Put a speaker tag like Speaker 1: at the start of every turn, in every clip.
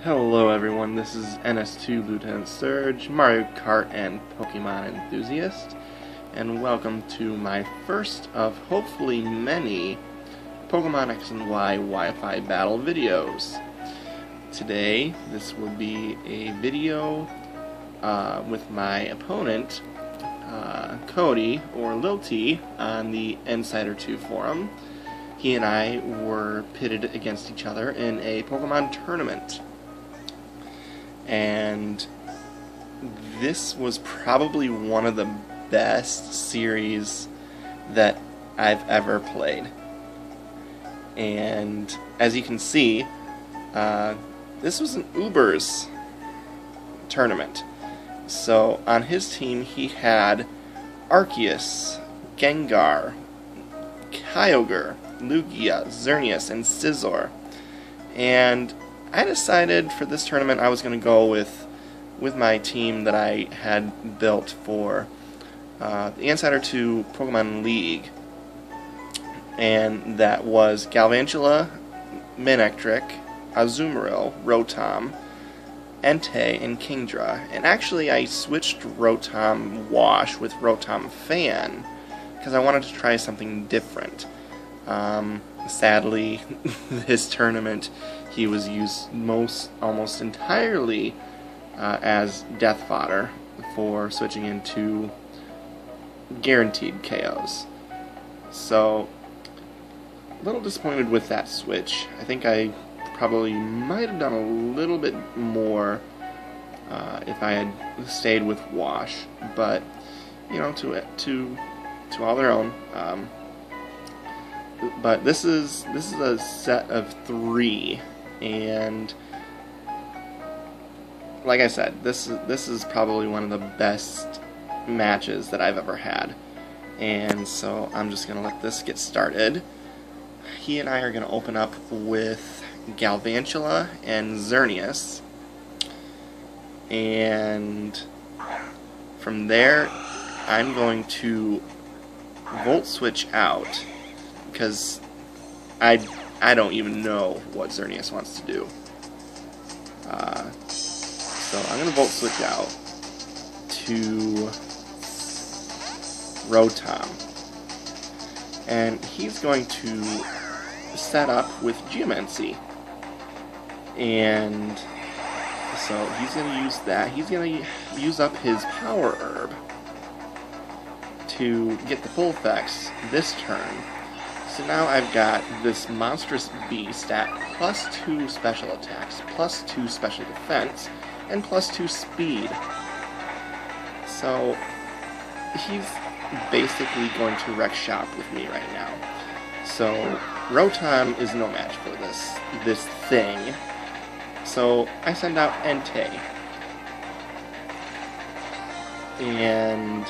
Speaker 1: Hello everyone, this is NS2 Lieutenant Surge, Mario Kart and Pokemon enthusiast, and welcome to my first of hopefully many Pokemon X and Y Wi-Fi battle videos. Today, this will be a video with my opponent, Cody, or Lilty, on the Insider 2 forum. He and I were pitted against each other in a Pokemon tournament. And this was probably one of the best series that I've ever played. And as you can see, this was an Uber's tournament. So on his team he had Arceus, Gengar, Kyogre, Lugia, Xerneas, and Scizor. And I decided for this tournament I was going to go with my team that I had built for the Insider 2 Pokemon League, and that was Galvantula, Manectric, Azumarill, Rotom, Entei, and Kingdra. And actually I switched Rotom Wash with Rotom Fan because I wanted to try something different. Sadly, this tournament he was used almost entirely as death fodder for switching into guaranteed KOs. So, a little disappointed with that switch. I think I probably might have done a little bit more if I had stayed with Wash, but you know, to all their own. But this is a set of 3, and like I said, this is probably one of the best matches that I've ever had. And so I'm just gonna let this get started. He and I are gonna open up with Galvantula and Xerneas, and from there I'm going to Volt Switch out, because I don't even know what Xerneas wants to do. So I'm going to Volt Switch out to Rotom. And he's going to set up with Geomancy. And so he's going to use that. He's going to use up his Power Herb to get the full effects this turn. So now I've got this monstrous beast at +2 special attacks, +2 special defense, and +2 speed. So he's basically going to wreck shop with me right now. So Rotom is no match for this thing. So I send out Entei. And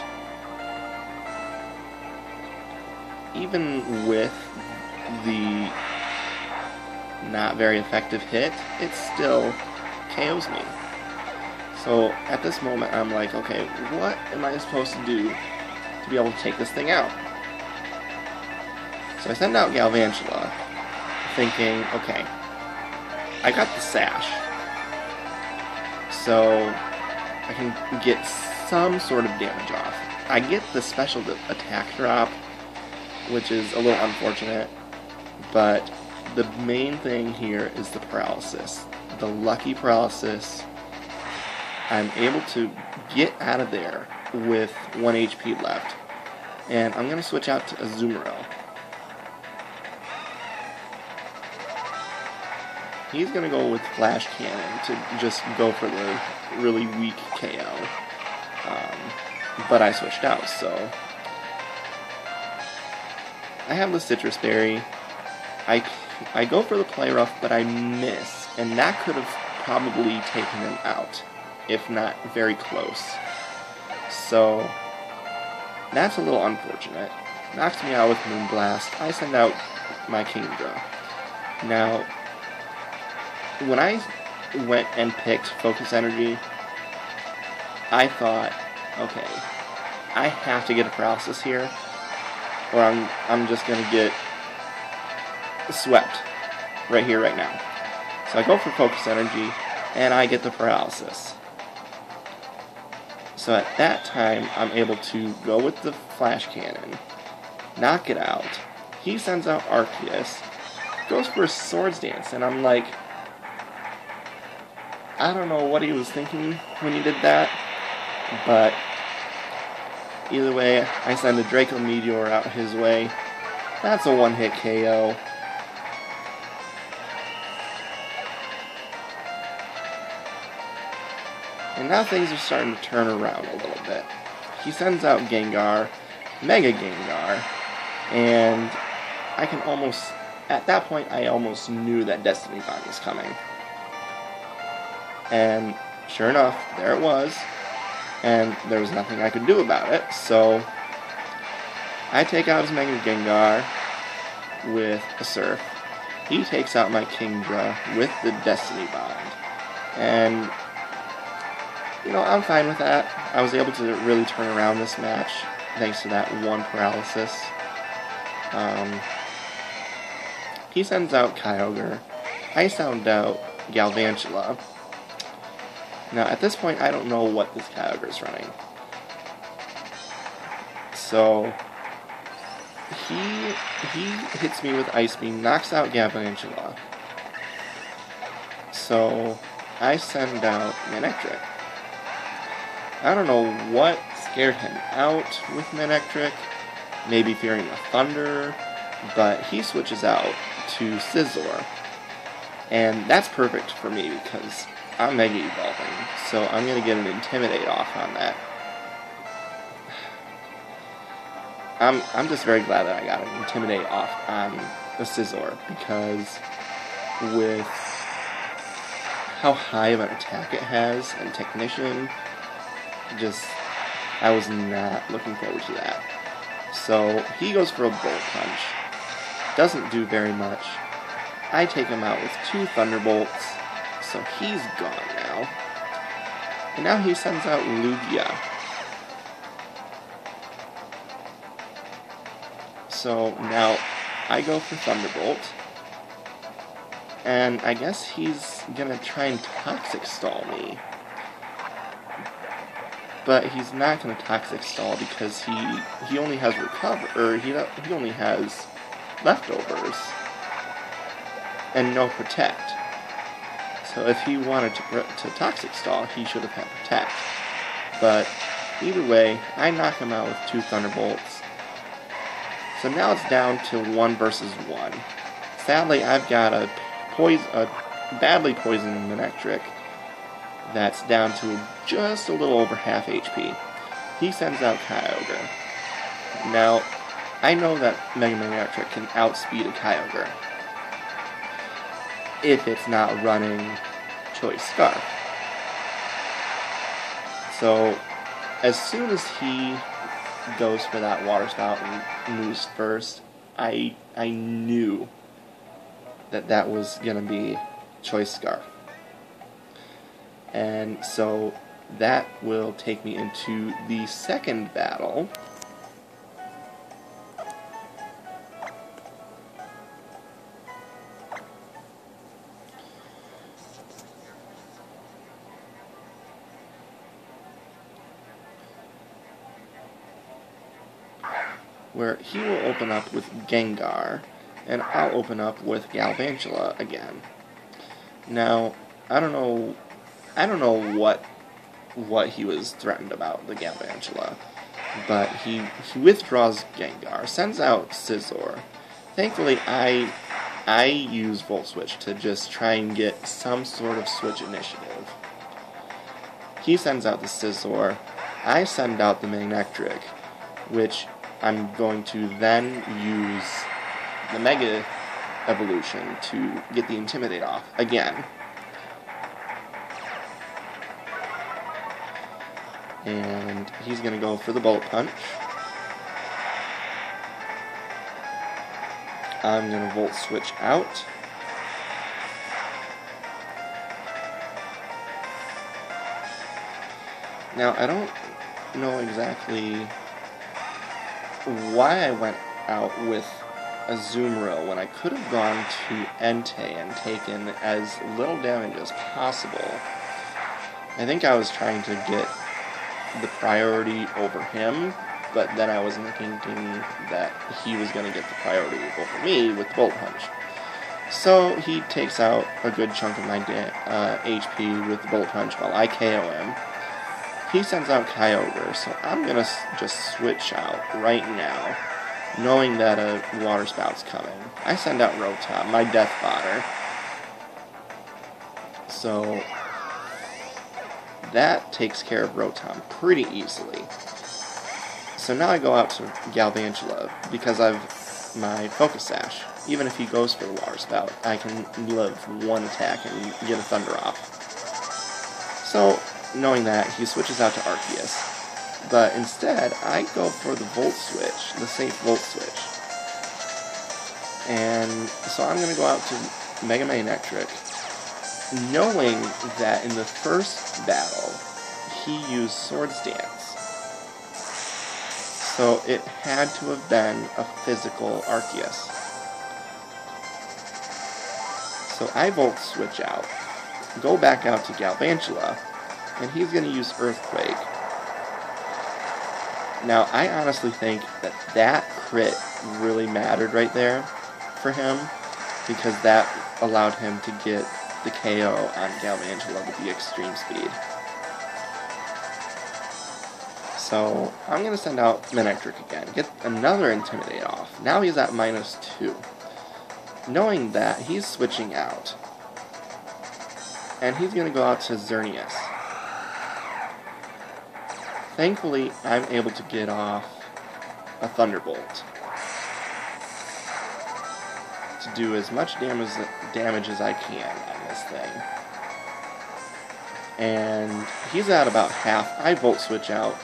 Speaker 1: even with the not very effective hit, it still KOs me. So at this moment I'm like, okay, what am I supposed to do to be able to take this thing out? So I send out Galvantula, thinking, okay, I got the Sash, so I can get some sort of damage off. I get the special attack drop, which is a little unfortunate, but the main thing here is the paralysis. The lucky paralysis. I'm able to get out of there with 1 HP left, and I'm going to switch out to Azumarill. He's going to go with Flash Cannon to just go for the really weak KO, but I switched out, so I have the Citrus Berry. I go for the Play Rough, but I miss, and that could have probably taken him out, if not very close. So that's a little unfortunate. Knocks me out with Moonblast. I send out my Kingdra. Now, when I went and picked Focus Energy, I thought, okay, I have to get a paralysis here, or I'm just gonna get swept right here, right now. So I go for Focus Energy, and I get the paralysis. So at that time, I'm able to go with the flash cannon, knock it out. He sends out Arceus, goes for a Swords Dance, and I'm like, I don't know what he was thinking when he did that, but either way, I send a Draco Meteor out his way. That's a one-hit KO. And now things are starting to turn around a little bit. He sends out Gengar, Mega Gengar, and I can almost, at that point, I almost knew that Destiny Bond was coming. And sure enough, there it was, and there was nothing I could do about it, so I take out his Mega Gengar with a Surf. He takes out my Kingdra with the Destiny Bond, and I'm fine with that. I was able to really turn around this match thanks to that one paralysis. He sends out Kyogre. I sound out Galvantula. Now, at this point, I don't know what this Kyogre is running. So, he hits me with Ice Beam, knocks out Galvantula. So, I send out Manectric. I don't know what scared him out with Manectric, maybe fearing the thunder, but he switches out to Scizor. And that's perfect for me because I'm Mega Evolving, so I'm going to get an Intimidate off on that. I'm just very glad that I got an Intimidate off on the Scizor, because with how high of an attack it has and Technician, I was not looking forward to that. So he goes for a Bullet Punch. Doesn't do very much. I take him out with 2 Thunderbolts, so he's gone now. And now he sends out Lugia. So now I go for Thunderbolt. And I guess he's gonna try and Toxic Stall me. But he's not going to Toxic Stall because he only has Recover, or he only has Leftovers and no Protect. So if he wanted to Toxic Stall, he should have had Protect. But either way, I knock him out with 2 Thunderbolts. So now it's down to 1 versus 1. Sadly, I've got a badly poisoned Manectric that's down to just a little over half HP. He sends out Kyogre. Now, I know that Mega Manectric can outspeed a Kyogre if it's not running Choice Scarf. So, as soon as he goes for that Water Spout and moves first, I knew that was going to be Choice Scarf. And so that will take me into the second battle, where he will open up with Gengar, and I'll open up with Galvantula again. Now, I don't know what he was threatened about, the Galvantula, but he withdraws Gengar, sends out Scizor. Thankfully, I use Volt Switch to just try and get some sort of switch initiative. He sends out the Scizor, I send out the Manectric, which I'm going to then use the Mega Evolution to get the Intimidate off again. And he's going to go for the Bullet Punch. I'm going to Volt Switch out. Now, I don't know exactly why I went out with Azumarill when I could have gone to Entei and taken as little damage as possible. I think I was trying to get the priority over him, but then I was thinking that he was going to get the priority over me with the Bullet Punch. So he takes out a good chunk of my HP with the Bullet Punch while I KO him. He sends out Kyogre, so I'm going to just switch out right now, knowing that a Water Spout's coming. I send out Rotom, my death fodder. So that takes care of Rotom pretty easily. So now I go out to Galvantula because I've my Focus Sash. Even if he goes for the Water Spout, I can live one attack and get a Thunder off. So, knowing that, he switches out to Arceus. But instead, I go for the Volt Switch, the safe Volt Switch. And so I'm going to go out to Mega Man Electric, knowing that in the first battle, he used Swords Dance. So it had to have been a physical Arceus. So I Volt Switch out, go back out to Galvantula, and he's going to use Earthquake. Now, I honestly think that that crit really mattered right there for him, because that allowed him to get the KO on Galvantula with the extreme speed. So, I'm going to send out Manectric again, get another Intimidate off. Now he's at -2. Knowing that, he's switching out. And he's going to go out to Xerneas. Thankfully, I'm able to get off a Thunderbolt to do as much damage as I can on this thing. And he's at about half. I Volt Switch out.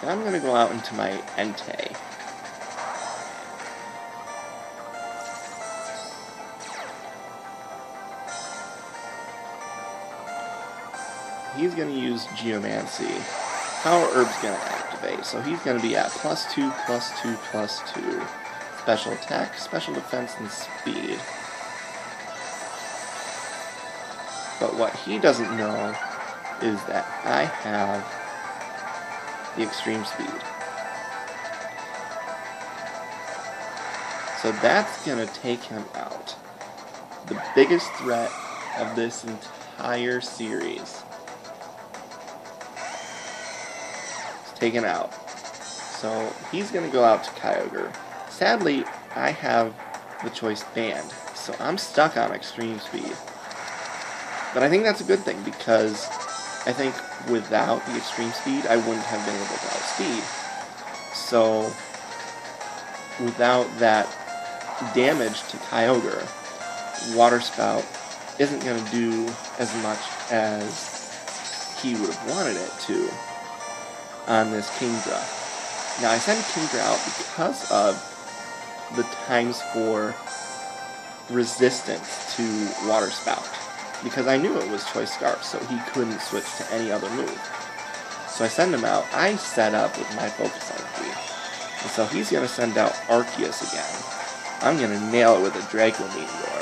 Speaker 1: And I'm going to go out into my Entei. He's going to use Geomancy. Power Herb's going to activate, so he's going to be at +2, +2, +2. Special attack, special defense, and speed. But what he doesn't know is that I have the extreme speed. So that's going to take him out. The biggest threat of this entire series is taken out. So he's going to go out to Kyogre. Sadly, I have the choice banned, so I'm stuck on extreme speed. But I think that's a good thing, because I think without the extreme speed, I wouldn't have been able to outspeed. So, without that damage to Kyogre, Water Spout isn't going to do as much as he would have wanted it to on this Kingdra. Now, I sent Kingdra out because of the ×4 resistance to Water Spout, because I knew it was Choice Scarf, so he couldn't switch to any other move. So I send him out. I set up with my Focus Energy. And so he's going to send out Arceus again. I'm going to nail it with a Draco Meteor.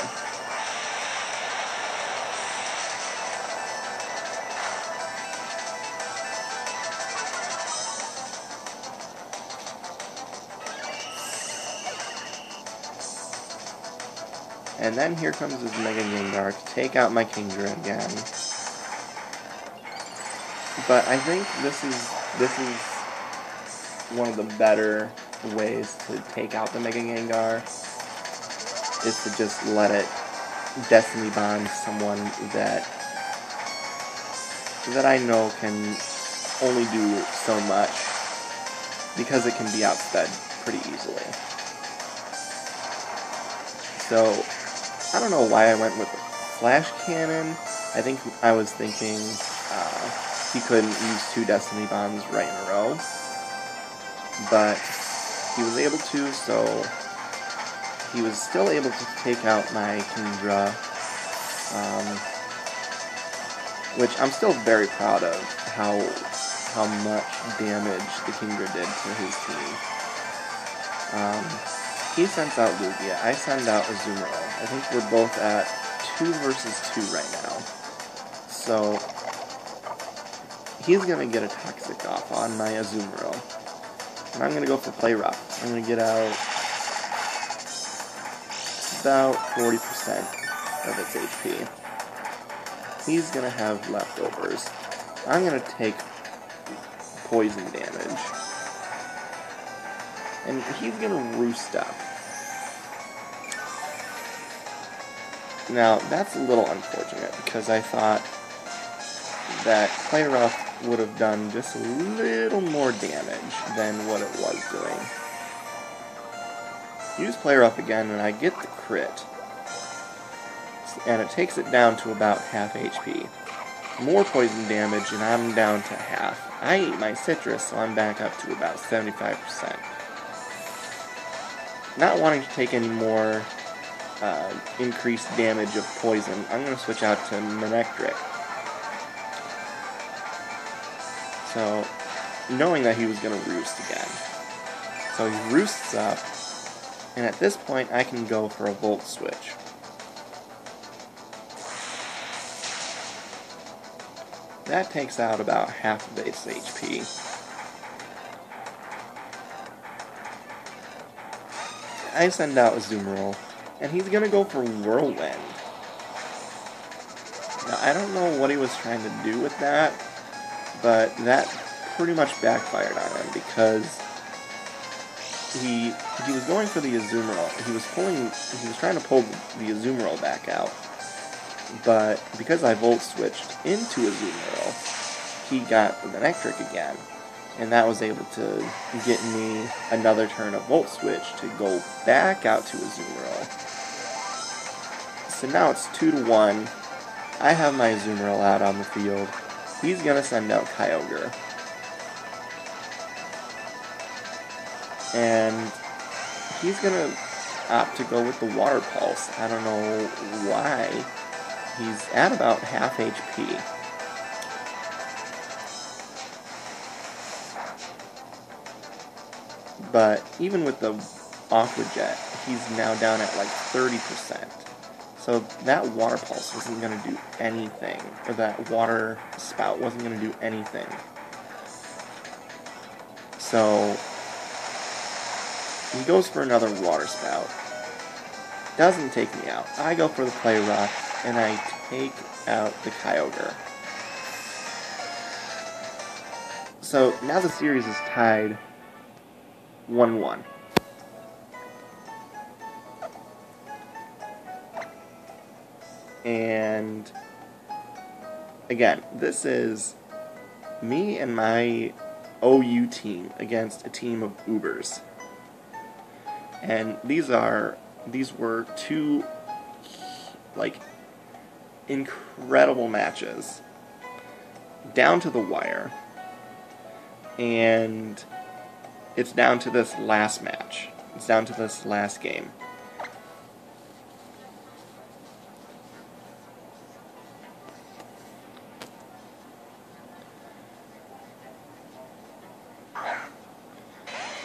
Speaker 1: And then here comes his Mega Gengar to take out my Kingdra again. But I think this is one of the better ways to take out the Mega Gengar, is to just let it Destiny Bond someone that I know can only do so much, because it can be outsped pretty easily. So I don't know why I went with the Flash Cannon. I think I was thinking he couldn't use 2 Destiny Bombs right in a row. But he was able to, so he was still able to take out my Kingdra, which I'm still very proud of how how much damage the Kingdra did to his team. He sends out Lugia. I send out Azumarill. I think we're both at 2 versus 2 right now. So he's going to get a Toxic off on my Azumarill. And I'm going to go for Play Rough. I'm going to get out about 40% of its HP. He's going to have leftovers. I'm going to take poison damage. And he's going to roost up. Now, that's a little unfortunate, because I thought that Play Rough would have done just a little more damage than what it was doing. Use Play Rough again, and I get the crit. And it takes it down to about half HP. More poison damage, and I'm down to half. I ate my citrus, so I'm back up to about 75%. Not wanting to take any more increased damage of poison, I'm going to switch out to Manectric. So, knowing that he was going to roost again. So he roosts up, and at this point I can go for a Volt Switch. That takes out about half of its HP. I send out Azumarill, and he's going to go for Whirlwind. Now, I don't know what he was trying to do with that, but that pretty much backfired on him, because he was going for the Azumarill. He was trying to pull the Azumarill back out. But because I Volt Switched into Azumarill, he got the Manectric again. And that was able to get me another turn of Volt Switch to go back out to Azumarill. So now it's 2-1. I have my Azumarill out on the field. He's going to send out Kyogre. And he's going to opt to go with the Water Pulse. I don't know why. He's at about half HP. But even with the Aqua Jet, he's now down at like 30%. So that Water Pulse wasn't going to do anything. Or that Water Spout wasn't going to do anything. So he goes for another Water Spout. Doesn't take me out. I go for the Play Rough, and I take out the Kyogre. So now the series is tied 1-1. And again, this is me and my OU team against a team of Ubers. And these were two incredible matches, down to the wire, and it's down to this last match. It's down to this last game.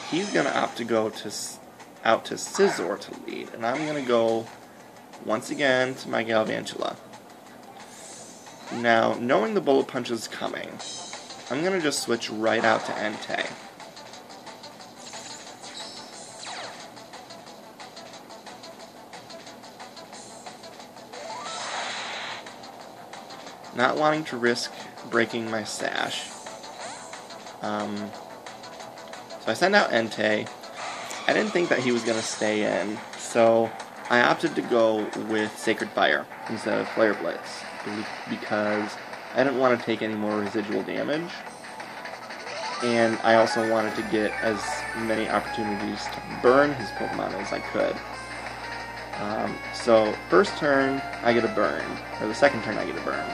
Speaker 1: He's gonna opt to go out to Scizor to lead, and I'm gonna go once again to my Galvantula. Now, knowing the Bullet Punch is coming, I'm going to just switch right out to Entei. Not wanting to risk breaking my Sash. So I send out Entei. I didn't think that he was going to stay in, so I opted to go with Sacred Fire instead of Flare Blitz, because I didn't want to take any more residual damage, and I also wanted to get as many opportunities to burn his Pokemon as I could. So first turn I get a burn, or the second turn I get a burn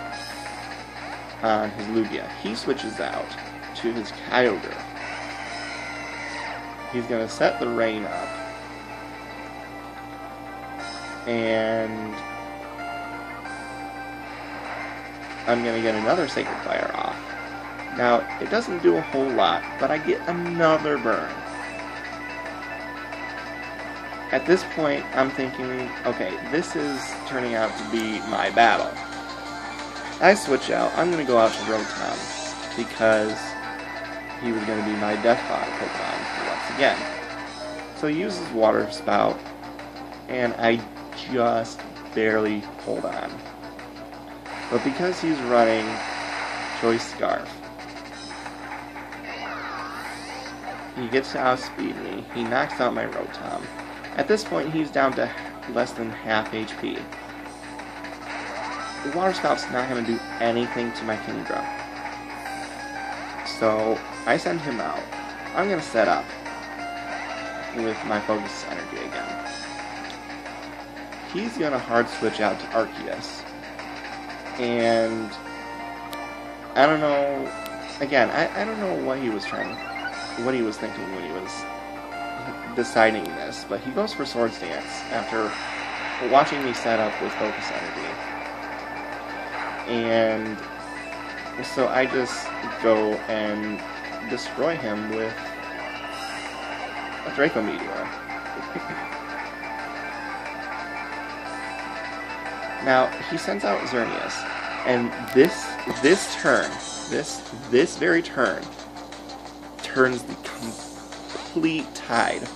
Speaker 1: on his Lugia. He switches out to his Kyogre. He's going to set the rain up, and I'm going to get another Sacred Fire off. Now, it doesn't do a whole lot, but I get another burn. At this point, I'm thinking, okay, this is turning out to be my battle. I switch out. I'm going to go out to Rotom because he was going to be my Death Bot Pokemon once again. So he uses Water Spout, and I just barely hold on. But because he's running Choice Scarf, he gets to outspeed me. He knocks out my Rotom. At this point, he's down to less than half HP. The Water Spout's not going to do anything to my Kingdra. So, I send him out. I'm going to set up with my Focus Energy again. He's going to hard switch out to Arceus. And I don't know, again, I don't know what he was thinking when he was deciding this, but he goes for Swords Dance after watching me set up with Focus Energy. And so I just go and destroy him with a Draco Meteor. Now, he sends out Xerneas, and this very turn, turns the complete tide.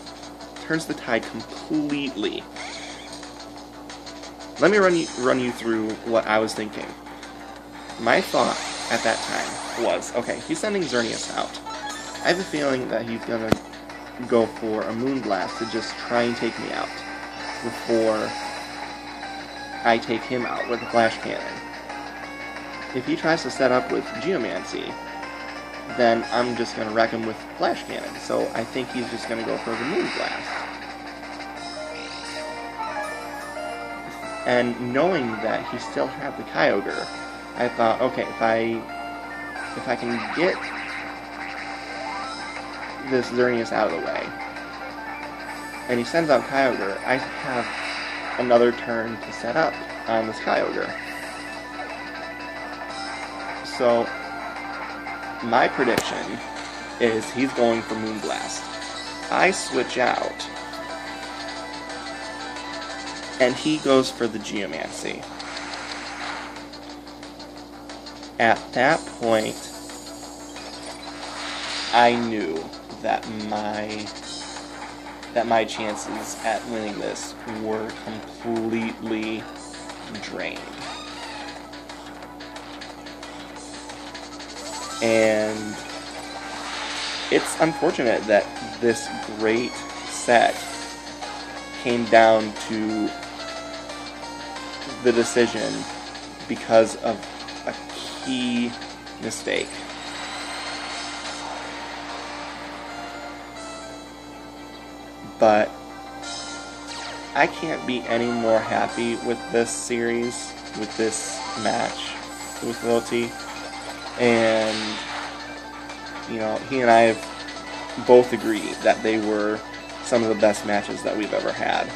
Speaker 1: Turns the tide completely. Let me run you through what I was thinking. My thought at that time was, okay, he's sending Xerneas out. I have a feeling that he's gonna go for a Moonblast to just try and take me out before I take him out with a Flash Cannon. If he tries to set up with Geomancy, then I'm just going to wreck him with Flash Cannon. So I think he's just going to go for the Moonblast. And knowing that he still had the Kyogre, I thought, okay, if I can get this Xerneas out of the way, and he sends out Kyogre, I have another turn to set up on this Kyogre. So my prediction is he's going for Moonblast. I switch out, and he goes for the Geomancy. At that point, I knew that my chances at winning this were completely drained. And it's unfortunate that this great set came down to the decision because of a key mistake. But I can't be any more happy with this series, with this match with lilty. And, you know, he and I have both agreed that they were some of the best matches that we've ever had.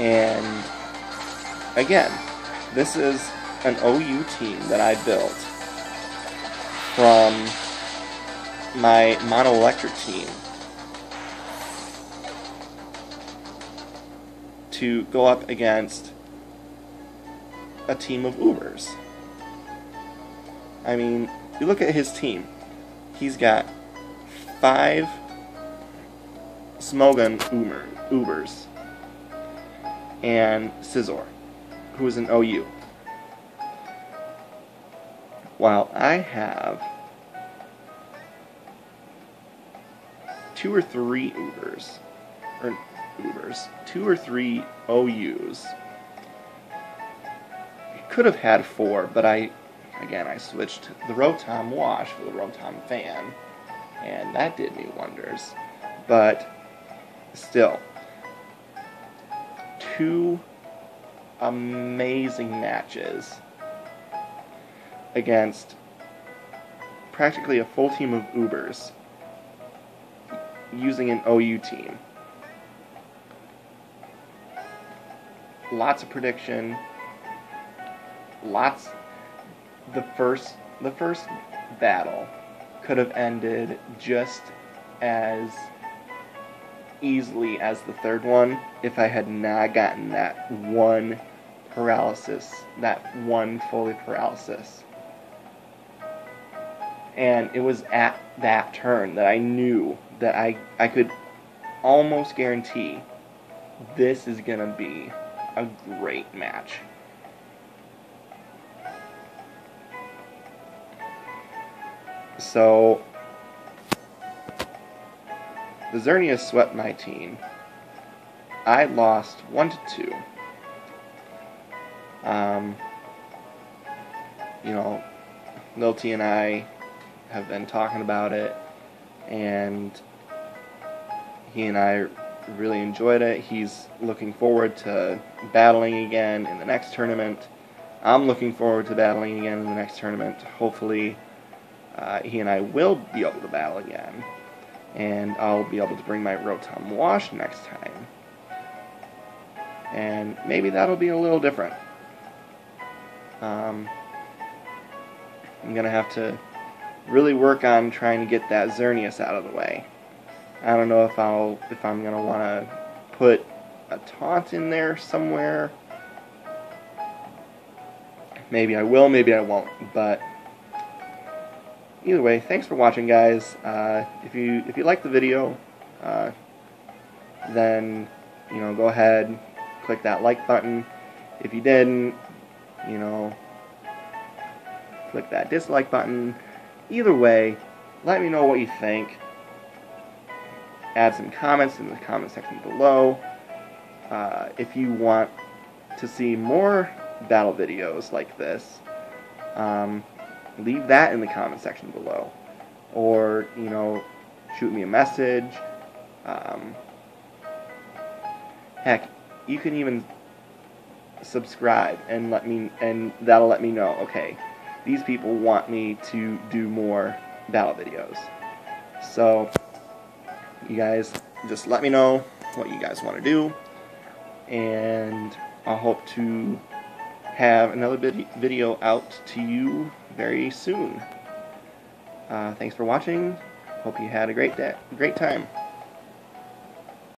Speaker 1: And, again, this is an OU team that I built from my Mono Electric team to go up against a team of Ubers. I mean, you look at his team. He's got 5 Smogon Ubers and Scizor, who is an OU. While I have 2 or 3 Ubers, 2 or 3 OUs. Could have had 4, but I switched the Rotom Wash for the Rotom Fan, and that did me wonders. But still, 2 amazing matches against practically a full team of Ubers using an OU team. Lots of prediction. The the first battle could have ended just as easily as the third one if I had not gotten that one paralysis, that one fully paralysis. And it was at that turn that I knew that I could almost guarantee this is going to be a great match. So, the Xerneas swept my team. I lost 1-2. You know, lilty and I have been talking about it, and he and I really enjoyed it. He's looking forward to battling again in the next tournament. I'm looking forward to battling again in the next tournament. Hopefully, he and I will be able to battle again, and I'll be able to bring my Rotom Wash next time. And maybe that'll be a little different. I'm going to have to really work on trying to get that Xerneas out of the way. I don't know if I'm going to want to put a taunt in there somewhere. Maybe I will, maybe I won't, but either way, thanks for watching, guys. If you liked the video, then go ahead, click that like button. If you didn't, click that dislike button. Either way, let me know what you think. Add some comments in the comment section below. If you want to see more battle videos like this, leave that in the comment section below. Or, shoot me a message. Heck, you can even subscribe and that'll let me know, okay, these people want me to do more battle videos. So, you guys just let me know what you guys want to do, and I hope to have another video out to you very soon. Thanks for watching. Hope you had a great time.